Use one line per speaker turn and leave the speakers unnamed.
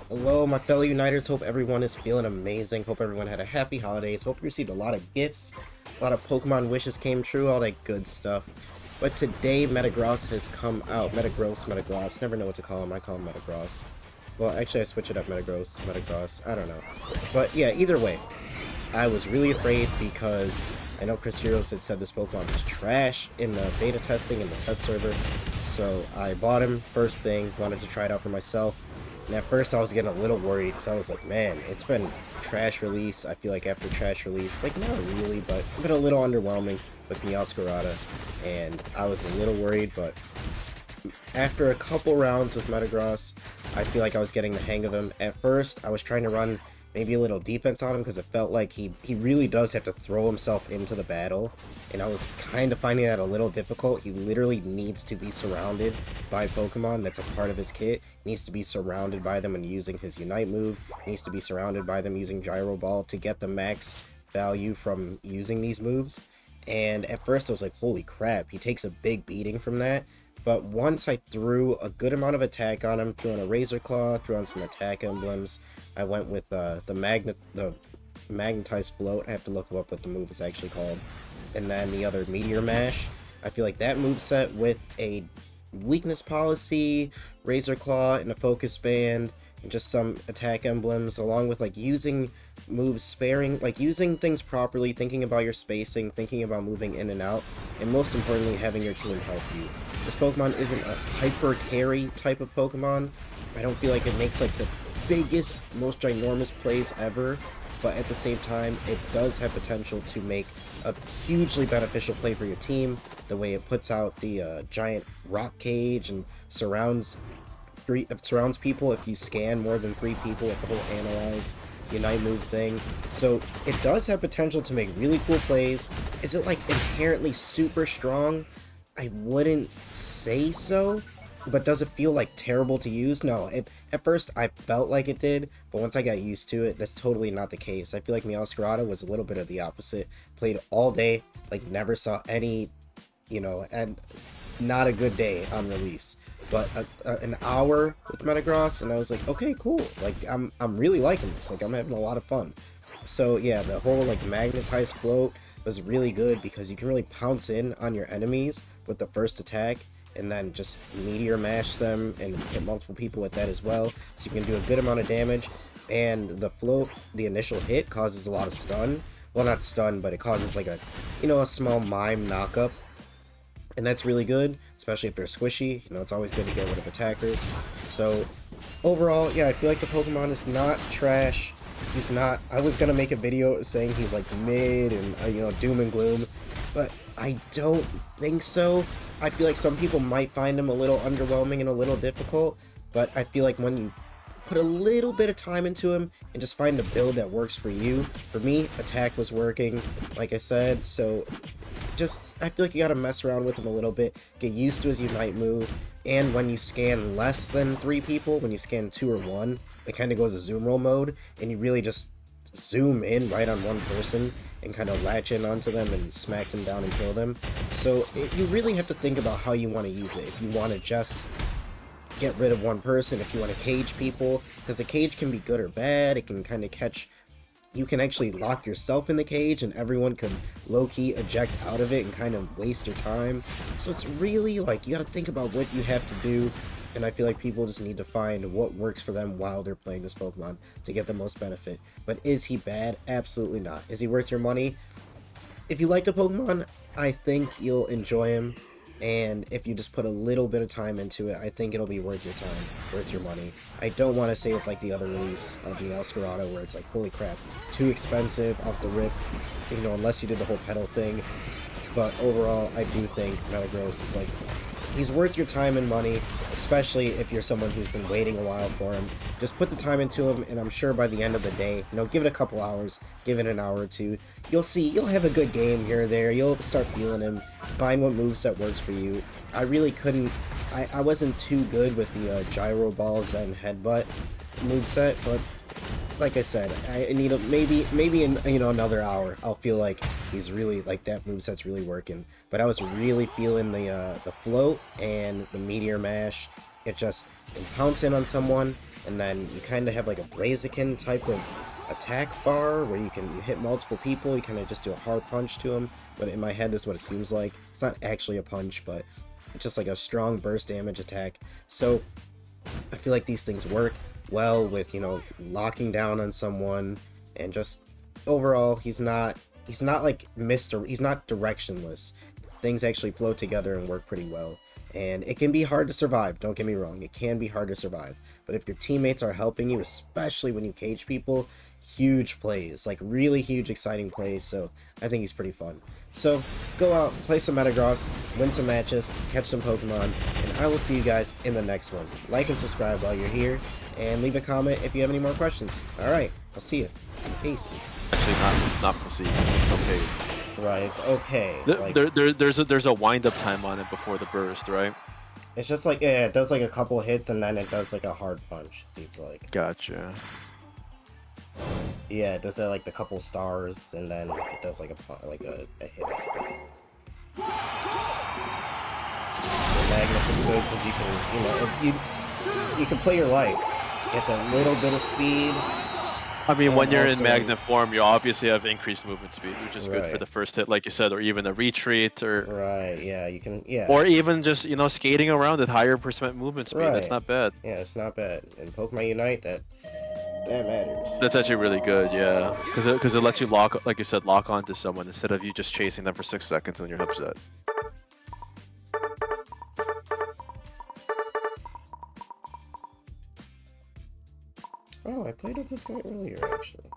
Hello, my fellow Uniters. Hope everyone is feeling amazing. Hope everyone had a happy holidays. Hope you received a lot of gifts, a lot of Pokemon wishes came true, all that good stuff. But today, METAGROSS has come out. METAGROSS, never know what to call him. I call him METAGROSS. Well, actually, I switch it up. METAGROSS. I don't know. But yeah, either way, I was really afraid because I know Chris Heroes had said this Pokemon was trash in the beta testing in the test server. So I bought him first thing, wanted to try it out for myself. And at first I was getting a little worried because I was like, man, it's been trash release. I feel like after trash release, like not really, but it's been a little underwhelming with Meowscarada. And I was a little worried, but after a couple rounds with METAGROSS, I feel like I was getting the hang of him. At first, I was trying to run maybe a little defense on him because it felt like he really does have to throw himself into the battle, and I was kind of finding that a little difficult. He literally needs to be surrounded by Pokemon that's a part of his kit. He needs to be surrounded by them and using his Unite move. He needs to be surrounded by them using Gyro Ball to get the max value from using these moves. And at first I was like, holy crap, he takes a big beating from that. But once I threw a good amount of attack on him, threw on a Razor Claw, threw on some attack emblems, I went with the Magnetized Float. I have to look up what the move is actually called. And then the other Meteor Mash. I feel like that moveset with a weakness policy, Razor Claw, and a Focus Band, and just some attack emblems, along with like using moves sparing, like using things properly, thinking about your spacing, thinking about moving in and out, and most importantly, having your team help you. This Pokemon isn't a hyper carry type of Pokemon. I don't feel like it makes like the biggest, most ginormous plays ever, but at the same time, it does have potential to make a hugely beneficial play for your team. The way it puts out the giant rock cage and surrounds people if you scan more than 3 people with the whole analyze Unite move thing. So it does have potential to make really cool plays. Is it like inherently super strong? I wouldn't say so, but does it feel like terrible to use? No, at first I felt like it did, but once I got used to it, that's totally not the case. I feel like Meowscarada was a little bit of the opposite. Played all day, like never saw any, and not a good day on release. But an hour with METAGROSS, and I was like, okay, cool. Like I'm really liking this. Like I'm having a lot of fun. So yeah, the whole like magnetized float was really good because you can really pounce in on your enemies with the first attack and then just meteor mash them and hit multiple people with that as well. So you can do a good amount of damage. And the float, the initial hit causes a lot of stun. Well, not stun, but it causes like a small mime knockup. And that's really good, especially if they're squishy. It's always good to get rid of attackers. So overall, yeah, I feel like the Pokemon is not trash. He's not. I was gonna make a video saying he's like mid and doom and gloom, but I don't think so. I feel like some people might find him a little underwhelming and a little difficult, but I feel like when you put a little bit of time into him and just find a build that works for you. For me, attack was working, like I said, so I feel like you gotta mess around with him a little bit, get used to his Unite move, and when you scan less than 3 people, when you scan 2 or 1, it kind of goes to zoom roll mode, and you really just zoom in right on one person and kind of latch in onto them and smack them down and kill them. So you really have to think about how you want to use it. If you want to just get rid of one person, if you want to cage people, because the cage can be good or bad. It can kind of catch, you can actually lock yourself in the cage and everyone can low-key eject out of it and kind of waste your time. So it's really like you got to think about what you have to do, and I feel like people just need to find what works for them while they're playing this Pokemon to get the most benefit. But is he bad? Absolutely not. Is he worth your money? If you like the Pokemon, I think you'll enjoy him. And if you just put a little bit of time into it, I think it'll be worth your time, worth your money. I don't want to say it's like the other release of Meowscarada where it's like, holy crap, too expensive off the rip, unless you did the whole pedal thing. But overall, I do think METAGROSS is like, he's worth your time and money, especially if you're someone who's been waiting a while for him. Just put the time into him, and I'm sure by the end of the day, give it a couple hours, give it an hour or two, you'll have a good game here or there, you'll start feeling him, find what moveset works for you. I really couldn't, I wasn't too good with the Gyro Ball Zen Headbutt moveset, but like I said, I need maybe in another hour I'll feel like he's really like that moveset's really working. But I was really feeling the float and the meteor mash. It just can pounce in on someone, and then you kind of have like a Blaziken type of attack bar where you hit multiple people, you kind of just do a hard punch to them, but in my head is what it seems like. It's not actually a punch, but it's just like a strong burst damage attack. So I feel like these things work well with, you know, locking down on someone, and just overall he's not like he's not directionless. Things actually flow together and work pretty well. And it can be hard to survive, don't get me wrong, it can be hard to survive. But if your teammates are helping you, especially when you cage people, huge plays, like really huge exciting plays. So I think he's pretty fun. So go out, play some Metagross, win some matches, catch some Pokemon, and I will see you guys in the next one. Like and subscribe while you're here, and leave a comment if you have any more questions. Alright, I'll see you. Peace.
Actually, not proceed. It's okay.
Right, it's okay.
There's a wind up time on it before the burst, right?
It's just like, yeah, it does like a couple hits and then it does like a hard punch, it seems like.
Gotcha.
Yeah, it does that like the couple stars and then it does like a hit. The Magnus is good because you can, you can play your life. Get that little bit of speed.
I mean, when you're
also
in Magnet form, you obviously have increased movement speed, which is good for
Right.
the first hit, like you said, or even a retreat, or
Right, yeah, you can, yeah.
or even just, you know, skating around at higher percent movement speed. That's
Right.
not bad.
Yeah, it's not bad. In Pokemon Unite, that matters.
That's actually really good, yeah, because it lets you lock, like you said, lock onto someone instead of you just chasing them for 6 seconds and then you're upset.
Oh, I played with this guy earlier, actually.